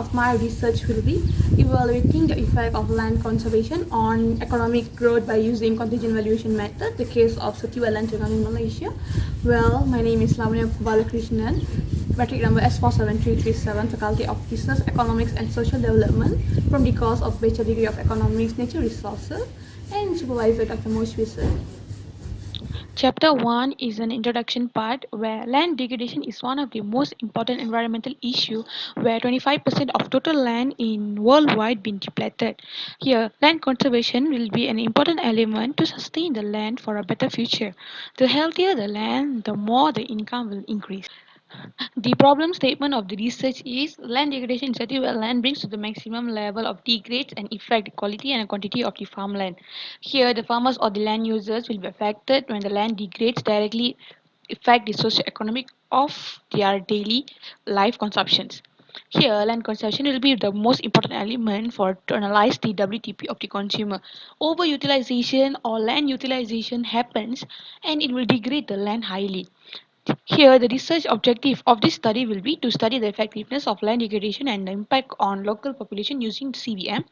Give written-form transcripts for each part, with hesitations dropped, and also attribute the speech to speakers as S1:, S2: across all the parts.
S1: of my research will be evaluating the effect of land conservation on economic growth by using contingent valuation method, the case of Satya Land in Malaysia. Well, my name is Lamanya Balakrishnan, matric number S47337, Faculty of Business, Economics and Social Development from the course of Bachelor Degree of Economics, Nature Resources, and Supervisor Dr. Moshwisa.
S2: Chapter 1 is an introduction part where land degradation is one of the most important environmental issues where 25% of total land in worldwide been depleted. Here, land conservation will be an important element to sustain the land for a better future. The healthier the land, the more the income will increase. The problem statement of the research is land degradation in setting where land brings to the maximum level of degrades and affect the quality and quantity of the farmland. Here, the farmers or the land users will be affected when the land degrades directly affect the socio-economic of their daily life consumptions. Here, land conservation will be the most important element for to analyze the WTP of the consumer. Overutilization or land utilization happens and it will degrade the land highly. Here, the research objective of this study will be to study the effectiveness of land degradation and the impact on local population using CVM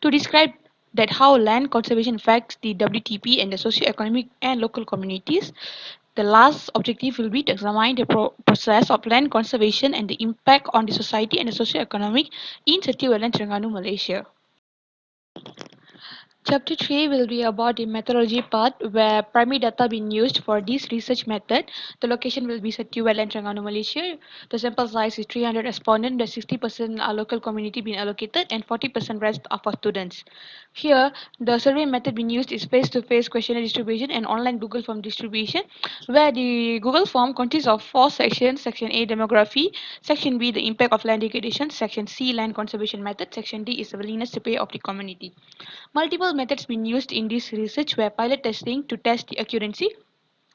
S2: to describe that how land conservation affects the WTP and the socio-economic and local communities. The last objective will be to examine the process of land conservation and the impact on the society and the socio-economic in Setiawalan, Terengganu, Malaysia. Chapter 3 will be about the methodology part where primary data being used for this research method. The location will be Setuwell and Terengganu, Malaysia. The sample size is 300 respondents. The 60% are local community being allocated and 40% rest are for students. Here, the survey method being used is face-to-face questionnaire distribution and online Google form distribution where the Google form consists of four sections. Section A, demography. Section B, the impact of land degradation. Section C, land conservation method. Section D is the willingness to pay of the community. Multiple methods been used in this research were pilot testing to test the accuracy,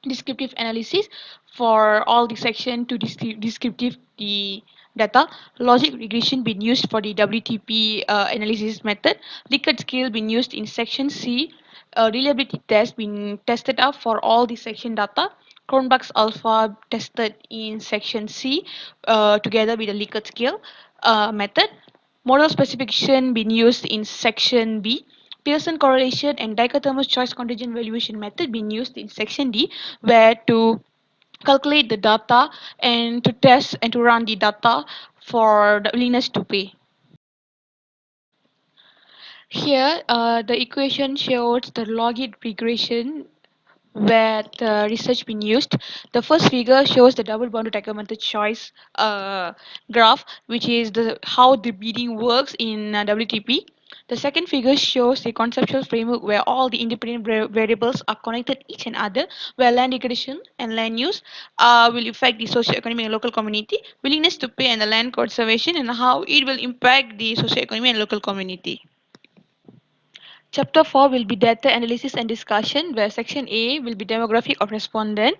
S2: descriptive analysis for all the section to descriptive the data, logic regression been used for the WTP analysis method, Likert scale been used in section C, reliability test been tested up for all the section data, Cronbach's alpha tested in section C together with the Likert scale method, model specification been used in section B, Pearson correlation and dichotomous choice contingent valuation method being used in section D, where to calculate the data and to test and to run the data for the willingness to pay. Here, the equation shows the logit regression where the research been used. The first figure shows the double bounded decremented choice graph, which is the how the bidding works in WTP. The second figure shows the conceptual framework where all the independent variables are connected each and other, where land degradation and land use will affect the socio-economic and local community, willingness to pay and the land conservation, and how it will impact the socio-economic and local community. Chapter 4 will be data analysis and discussion, where section A will be demographic of respondent.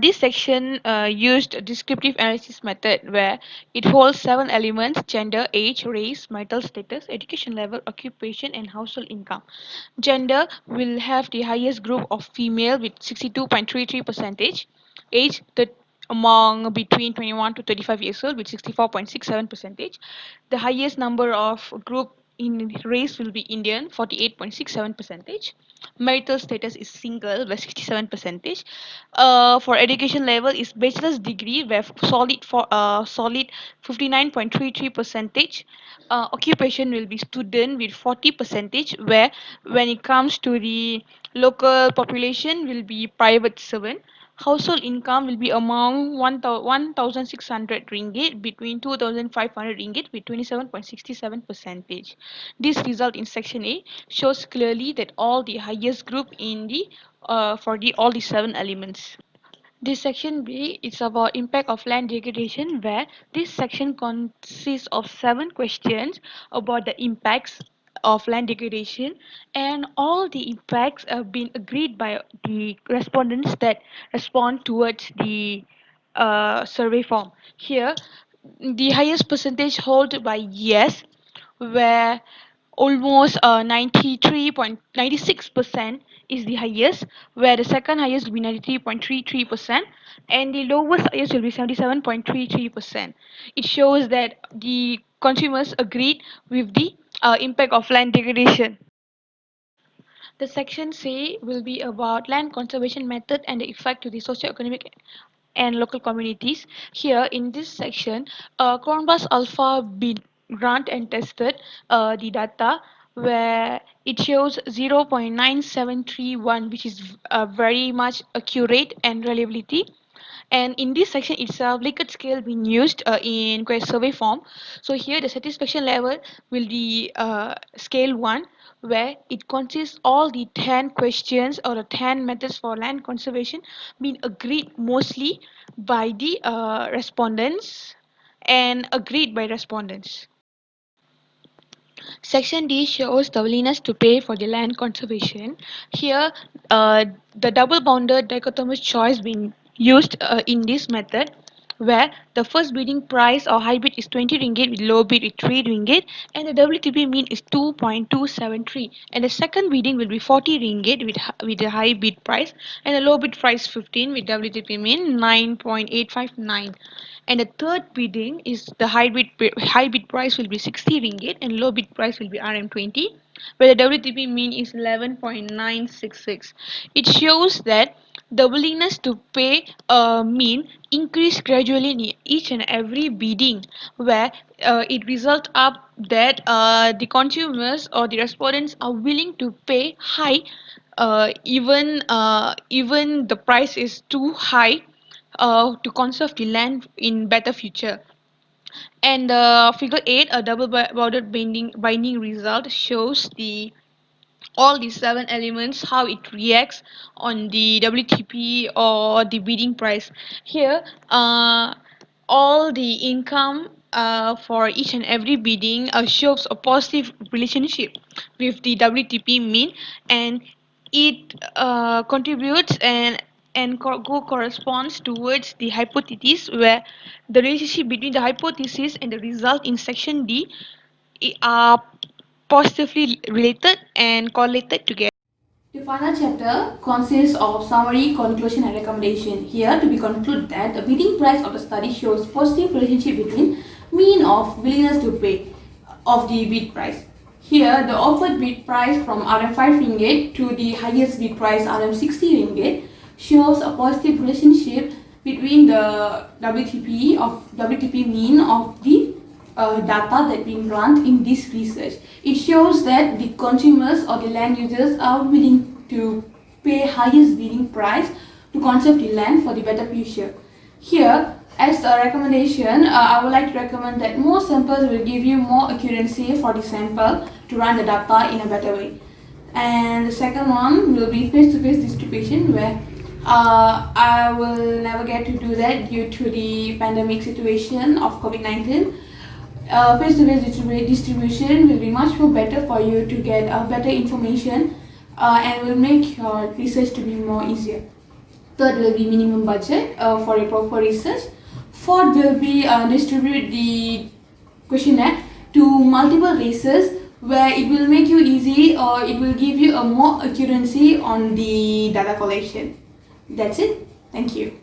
S2: This section used a descriptive analysis method where it holds seven elements: gender, age, race, marital status, education level, occupation, and household income. Gender will have the highest group of female with 62.33 percentage. Age, the among between 21 to 35 years old with 64.67 percentage. The highest number of group in race will be Indian, 48.67 percentage. Marital status is single with 67 percentage. For education level is bachelor's degree where solid 59.33 percentage. Occupation will be student with 40 percentage, where when it comes to the local population will be private servant. Household income will be among 1,600 ringgit between 2,500 ringgit with 27.67 percentage. This result in section A shows clearly that all the highest group in the for the all the seven elements. This section B is about impact of land degradation, where this section consists of seven questions about the impacts of land degradation, and all the impacts have been agreed by the respondents that respond towards the survey form. Here, the highest percentage hold by yes, where almost 93.96% is the highest, where the second highest will be 93.33%, and the lowest highest will be 77.33%. It shows that the consumers agreed with the impact of land degradation. The section C will be about land conservation method and the effect to the socio-economic and local communities. Here in this section, Cronbus Alpha been run and tested the data where it shows 0.9731, which is very much accurate and reliability. And in this section itself, Likert scale being used in quest survey form. So here the satisfaction level will be scale 1, where it consists all the 10 questions or the 10 methods for land conservation being agreed mostly by the respondents and agreed by respondents. Section D shows the willingness to pay for the land conservation. Here, the double bounded dichotomous choice being used in this method, where the first bidding price or high bid is 20 ringgit with low bid with 3 ringgit, and the WTP mean is 2.273, and the second bidding will be 40 ringgit with the high bid price, and the low bid price 15 with WTP mean 9.859, and the third bidding is the high bid price will be 60 ringgit and low bid price will be RM20, where the WTP mean is 11.966. It shows that the willingness to pay mean increase gradually in each and every bidding, where it results up that the consumers or the respondents are willing to pay high, even the price is too high to conserve the land in better future. And figure 8, a double bordered binding result shows the all these 7 elements how it reacts on the WTP or the bidding price. Here, all the income for each and every bidding shows a positive relationship with the WTP mean, and it contributes and corresponds towards the hypothesis, where the relationship between the hypothesis and the result in section D are positively related and correlated together.
S1: The final chapter consists of summary, conclusion, and recommendation. Here, to be concluded that the bidding price of the study shows positive relationship between mean of willingness to pay of the bid price. Here, the offered bid price from RM5 ringgit to the highest bid price RM60 ringgit shows a positive relationship between the WTP mean of the data that being run in this research. It shows that the consumers or the land users are willing to pay highest bidding price to conserve the land for the better future. Here, as a recommendation, I would like to recommend that more samples will give you more accuracy for the sample to run the data in a better way. And the second one will be face-to-face distribution, where I will never get to do that due to the pandemic situation of COVID-19. Face-to-face distribution will be much more better for you to get better information and will make your research to be more easier. Third will be minimum budget for a proper research. Fourth will be distribute the questionnaire to multiple races, where it will make you easy or it will give you a more accuracy on the data collection. That's it. Thank you.